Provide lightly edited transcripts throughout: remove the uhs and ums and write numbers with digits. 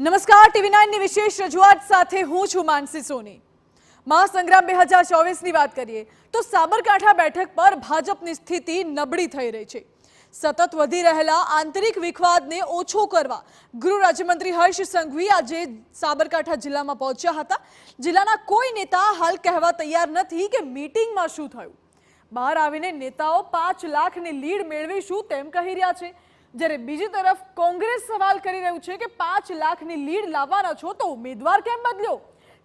નમસ્કાર, TV9 ની વિશેષ રજૂઆત સાથે હું છું માનસી સોની। મહાસંગ્રામ 2024 ની વાત કરીએ તો સાબરકાંઠા બેઠક પર ભાજપની સ્થિતિ નબળી થઈ રહી છે। સતત વધી રહેલા આંતરિક વિખવાદને ઓછો કરવા ગૃહ રાજ્યમંત્રી હર્ષ સંઘવી આજે સાબરકાંઠા જિલ્લામાં પહોંચ્યા હતા। જિલ્લાના કોઈ નેતા હાલ કહેવા તૈયાર નથી કે મીટિંગમાં શું થયું। બહાર આવીને નેતાઓ 5 લાખની લીડ મેળવીશું તેમ કહી રહ્યા છે, જ્યારે બીજી તરફ કોંગ્રેસ સવાલ કરી રહ્યું છે કે 5 લાખની લીડ લાવવાના છો તો ઉમેદવાર કેમ બદલ્યો,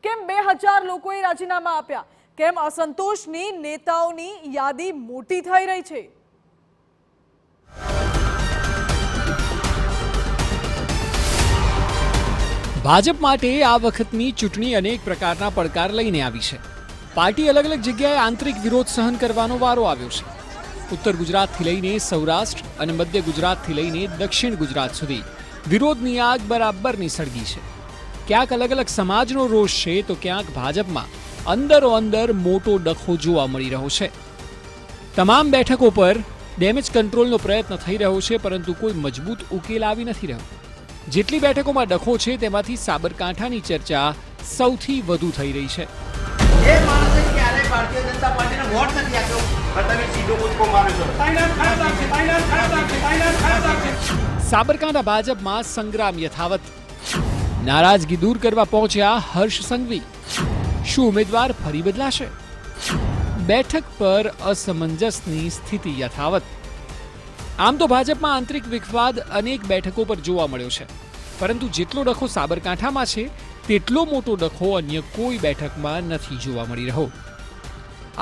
કેમ 2000 લોકોએ રાજીનામા આપ્યા, કેમ અસંતોષની નેતાઓની યાદી મોટી થઈ રહી છે। ભાજપ માટે આ વખતની ચૂંટણી અનેક પ્રકારના પડકાર લઈને આવી છે। પાર્ટી અલગ અલગ જગ્યાએ આંતરિક વિરોધ સહન કરવાનો વારો આવ્યો છે। ઉત્તર ગુજરાતથી લઈને સૌરાષ્ટ્ર અને મધ્ય ગુજરાતથી લઈને દક્ષિણ ગુજરાત સુધી વિરોધની આગ બરાબરની સળગી છે। ક્યાંક અલગ અલગ સમાજનો રોષ છે તો ક્યાંક ભાજપમાં અંદરો અંદર મોટો ડખો જોવા મળી રહ્યો છે। તમામ બેઠકો પર ડેમેજ કંટ્રોલનો પ્રયત્ન થઈ રહ્યો છે, પરંતુ કોઈ મજબૂત ઉકેલ આવી નથી રહ્યો। જેટલી બેઠકોમાં ડખો છે તેમાંથી સાબરકાંઠાની ચર્ચા સૌથી વધુ થઈ રહી છે। સાબરકાંઠા ભાજપમાં સંગ્રામ યથાવત। નારાજગી દૂર કરવા પહોંચ્યા હર્ષ સંઘવી। શું ઉમેદવાર ફરી બદલાશે? બેઠક પર અસમંજસની સ્થિતિ યથાવત। આમ તો ભાજપમાં આંતરિક વિખવાદ અનેક બેઠકો પર જોવા મળ્યો છે, પરંતુ જેટલો ડખો સાબરકાંઠામાં છે તેટલો મોટો ડખો અન્ય કોઈ બેઠકમાં નથી જોવા મળી રહ્યો।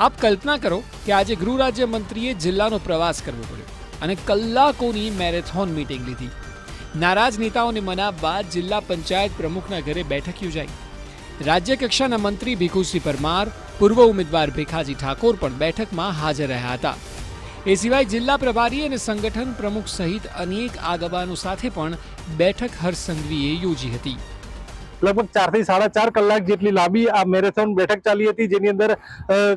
આપ કલ્પના કરો કે આજે ગૃહ રાજ્યમંત્રીએ જિલ્લાનો પ્રવાસ કરવો પડ્યો અને કલાકોની મેરેથોન મીટિંગ લીધી। નારાજ નેતાઓને મનાવવા બાદ જિલ્લા પંચાયત પ્રમુખના ઘરે બેઠક યોજાઈ। રાજ્ય કક્ષાના મંત્રી ભીખુસિંહ પરમાર, પૂર્વ ઉમેદવાર ભીખાજી ઠાકોર પણ બેઠકમાં હાજર રહ્યા હતા। એ સિવાય જિલ્લા પ્રભારી અને સંગઠન પ્રમુખ સહિત અનેક આગેવાનો સાથે પણ બેઠક હર્ષ સંઘવીએ યોજી હતી। लगभग 4 થી 4.5 કલાક જેટલી લાંબી આ મેરેથોન બેઠક ચાલી હતી, જેની અંદર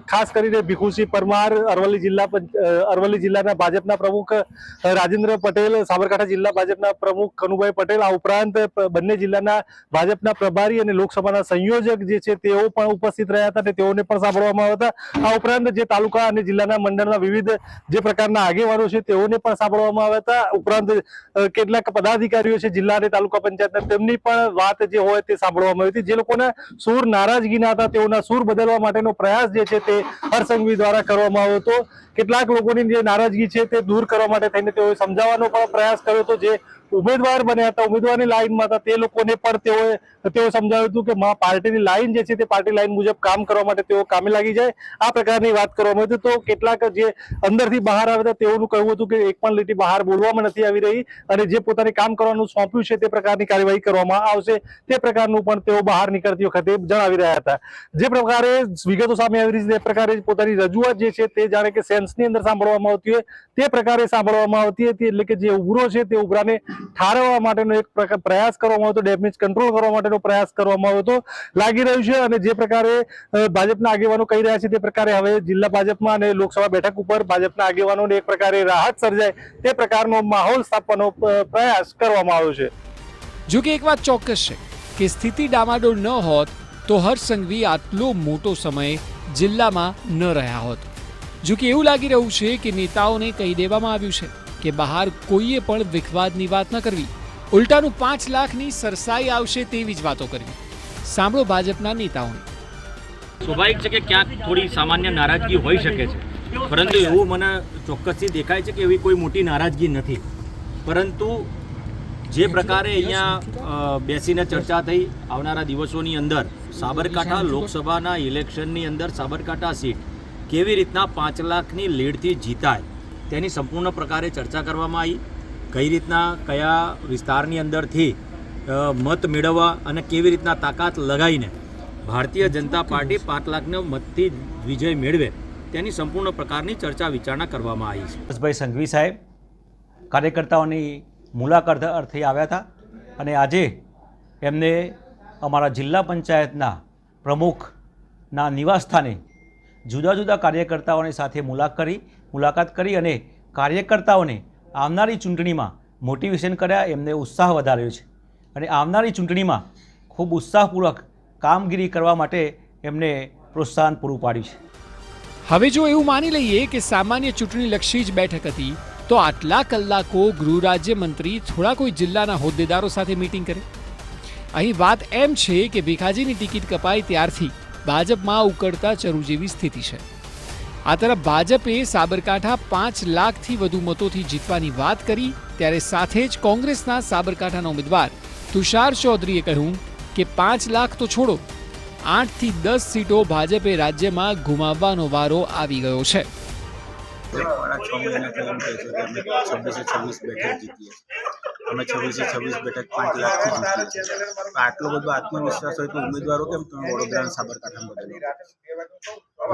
ખાસ કરીને ભીખુસિંહ પરમાર, અરવલ્લી જિલ્લાના ભાજપના પ્રમુખ રાજેન્દ્ર પટેલ, સાબરકાંઠા જિલ્લા ભાજપના પ્રમુખ કનુભાઈ પટેલ, આ ઉપરાંત બંને જિલ્લાના ભાજપના પ્રભારી અને લોકસભાના સંયોજક જે છે તેઓ પણ ઉપસ્થિત રહ્યા હતા અને તેઓને પણ સાંભળવામાં આવ્યા હતા। આ ઉપરાંત જે તાલુકા અને જિલ્લાના મંડળના વિવિધ જે પ્રકારના આગેવાનો છે તેઓને પણ સાંભળવામાં આવ્યા હતા। ઉપરાંત કેટલાક પદાધિકારીઓ છે જિલ્લા અને તાલુકા પંચાયતના, તેમની પણ વાત જે હોય સાંભળવામાં આવી હતી। જે લોકોના સૂર નારાજગીના હતા તેઓના સૂર બદલવા માટેનો પ્રયાસ જે છે તે હર્ષ સંઘવી દ્વારા કરવામાં આવ્યો હતો। કેટલાક લોકોની જે નારાજગી છે તે દૂર કરવા માટે થઈને તેઓએ સમજાવવાનો પણ પ્રયાસ કર્યો હતો। જે ઉમેદવાર બન્યા હતા, ઉમેદવારની લાઈનમાં હતા, તે લોકોને પણ તેઓ સમજાવ્યું હતું કે પાર્ટીની લાઈન જે છે તે પાર્ટી લાઈન મુજબ કામ કરવા માટે તેઓ કામે લાગી જાય, આ પ્રકારની વાત કરવામાં આવી હતી। તો કેટલાક જે અંદરથી બહાર આવ્યા હતા તેઓનું કહેવું હતું કે એક પણ લીટી બહાર બોલવામાં નથી આવી રહી અને જે પોતાને કામ કરવાનું સોંપ્યું છે તે પ્રકારની કાર્યવાહી કરવામાં આવશે, તે પ્રકારનું પણ તેઓ બહાર નીકળતી વખતે જણાવી રહ્યા હતા। જે પ્રકારે વિગતો સામે આવી રહી છે તે પ્રકારે પોતાની રજૂઆત જે છે તે જાણે કે સેન્સની અંદર સાંભળવામાં આવતી હોય તે પ્રકારે સાંભળવામાં આવતી હતી। એટલે કે જે ઉભરો છે તે ઉભરાને ઠારવવા માટેનો એક પ્રયાસ કરવામાં આવ્યો હતો, ડેમેજ કંટ્રોલ કરવા માટેનો પ્રયાસ કરવામાં આવ્યો હતો લાગી રહ્યું છે। અને જે પ્રકારે ભાજપના આગેવાનો કહી રહ્યા છે તે પ્રકારે હવે જિલ્લા ભાજપમાં અને લોકસભા બેઠક ઉપર ભાજપના આગેવાનોને એક પ્રકારે રાહત સર્જાય તે પ્રકારનો માહોલ સ્થાપવાનો પ્રયાસ કરવામાં આવ્યો છે। જો કે એક વાત ચોક્કસ છે કે સ્થિતિ ડામાડોળ ન હોત તો હર્ષ સંઘવી આટલો મોટો સમય જિલ્લામાં ન રહ્યા હોત। જો કે એવું લાગી રહ્યું છે કે નેતાઓને કહી દેવામાં આવ્યું છે કે બહાર કોઈએ પણ વિખવાદની વાત ન કરવી, ઉલટાનું 5 લાખની સરસાઈ આવશે તેવી જ વાતો કરવી। સાંભળો ભાજપના નેતાઓને। સ્વાભાવિક છે કે ક્યાંક થોડી સામાન્ય નારાજગી હોઈ શકે છે, પરંતુ એવું મને ચોક્કસથી દેખાય છે કે એવી કોઈ મોટી નારાજગી નથી। પરંતુ જે પ્રકારે અહીંયા બેસીને ચર્ચા થઈ, આવનારા દિવસોની અંદર સાબરકાંઠા લોકસભાના ઇલેક્શનની અંદર સાબરકાંઠા સીટ કેવી રીતના 5 લાખની લીડથી જીતાય તેની સંપૂર્ણ પ્રકારે ચર્ચા કરવામાં આવી। કઈ રીતના કયા વિસ્તારની અંદરથી મત મેળવવા અને કેવી રીતના તાકાત લગાવીને ભારતીય જનતા પાર્ટી 5 લાખના મતથી વિજય મેળવે તેની સંપૂર્ણ પ્રકારની ચર્ચા વિચારણા કરવામાં આવી છે। હર્ષભાઈ સંઘવી સાહેબ કાર્યકર્તાઓની મુલાકાત અર્થે આવ્યા હતા અને આજે એમને અમારા જિલ્લા પંચાયતના પ્રમુખના નિવાસસ્થાને જુદા જુદા કાર્યકર્તાઓની સાથે મુલાકાત કરી અને કાર્યકર્તાઓને આવનારી ચૂંટણીમાં મોટિવેશન કર્યા, એમને ઉત્સાહ વધાર્યો છે અને આવનારી ચૂંટણીમાં ખૂબ ઉત્સાહપૂર્વક કામગીરી કરવા માટે એમને પ્રોત્સાહન પૂરું પાડ્યું છે. હવે જો એવું માની લઈએ કે સામાન્ય ચૂંટણીલક્ષી જ બેઠક હતી, તો આટલા કલાકો ગૃહ રાજ્યમંત્રી થોડા કોઈ જિલ્લાના હોદ્દેદારો સાથે મીટિંગ કરે? અહીં વાત એમ છે કે ભીખાજીની ટિકિટ કપાઈ ત્યારથી ભાજપમાં ઉકળતા ચરુ જેવી સ્થિતિ છે. આ તરફ ભાજપે સાબરકાંઠા 5 લાખથી વધુ મતોથી જીતવાની વાત કરી, ત્યારે સાથે જ કોંગ્રેસના સાબરકાંઠાના ઉમેદવાર તુષાર ચૌધરીએ કહ્યું કે 5 લાખ તો છોડો, 8 થી 10 સીટો ભાજપે રાજ્યમાં ગુમાવવાનો વારો આવી ગયો છે. 6 મહિનાથી એમ કહે છે કે અમે 26 બેઠક જીતીએ છીએ. અમે 26 બેઠક 5 લાખથી જીતીએ છીએ. આટલો બધો આત્મવિશ્વાસ હોય તો ઉમેદવારો કેમ તમે વડોદરા સાબરકાંઠામાં બદલો?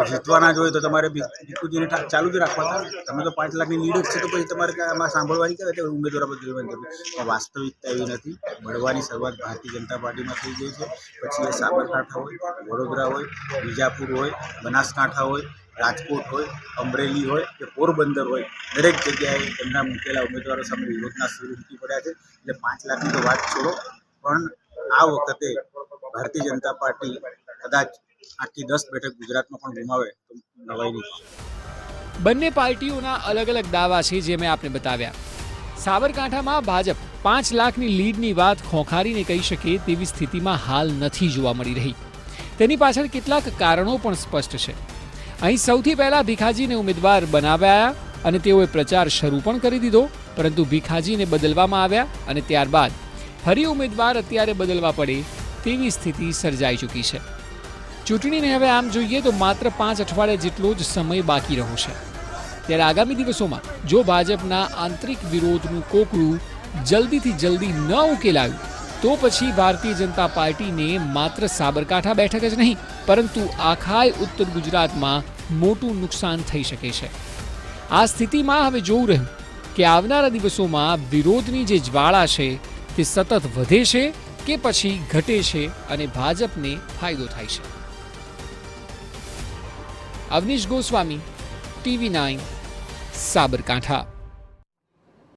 જીતવાના જ હોય તો તમારે ભીખુજીને ચાલુ જ રાખવા હતા. તમે તો 5 લાખની લીડ જ છે, તો પછી તમારે આમાં સાંભળવાની કે ઉમેદવારો બદલવાની જરૂર. વાસ્તવિકતા એવી નથી. મળવાની શરૂઆત ભારતીય જનતા પાર્ટીમાં થઈ ગઈ છે. પછી એ સાબરકાંઠા હોય, વડોદરા હોય, વિજાપુર હોય, બનાસકાંઠા હોય, રાજકોટ હોય, અમરેલી હોય કે પોરબંદર હોય, દરેક જગ્યાએ એમના મૂકેલા ઉમેદવારો સામે વિરોધના સૂર ઉમટી પડ્યા છે. એટલે 5 લાખની તો વાત છોડો, પણ આ વખતે ભારતીય જનતા પાર્ટી કદાચ 8 થી 10 બેઠક ગુજરાતમાં પણ ગુમાવે તો નવાઈ નહીં. બંને પાર્ટીઓના અલગ અલગ દાવા છે, જે મેં આપને બતાવ્યા. સાબરકાંઠામાં ભાજપ 5 લાખની લીડની વાત ખોખારીને કહી શકે તેવી સ્થિતિમાં હાલ નથી જોવા મળી રહી. તેની પાછળ કેટલાક કારણો પણ સ્પષ્ટ છે. અહીં સૌથી પહેલા ભીખાજીને ઉમેદવાર બનાવ્યા અને તેઓએ પ્રચાર શરૂ પણ કરી દીધો, પરંતુ ભીખાજીને બદલવામાં આવ્યા અને ત્યારબાદ ફરી ઉમેદવાર અત્યારે બદલવા પડે તેવી સ્થિતિ સર્જાઈ ચૂકી છે. ચૂંટણીને હવે આમ જોઈએ તો માત્ર 5 અઠવાડિયા જેટલો જ સમય બાકી રહ્યો છે. ત્યારે આગામી દિવસોમાં જો ભાજપના આંતરિક વિરોધનું કોકડું જલ્દીથી જલ્દી ન ઉકેલાયું તો પછી ભારતીય જનતા પાર્ટીને માત્ર સાબરકાંઠા બેઠક જ નહીં, પરંતુ આખાય ઉત્તર ગુજરાતમાં મોટું નુકસાન થઈ શકે છે. આ સ્થિતિમાં હવે જોવું રહ્યું કે આવનારા દિવસોમાં વિરોધની જે જ્વાળા છે તે સતત વધે છે કે પછી ઘટે છે અને ભાજપને ફાયદો થાય છે. અવનીશ ગોસ્વામી, TV9, સાબરકાંઠા.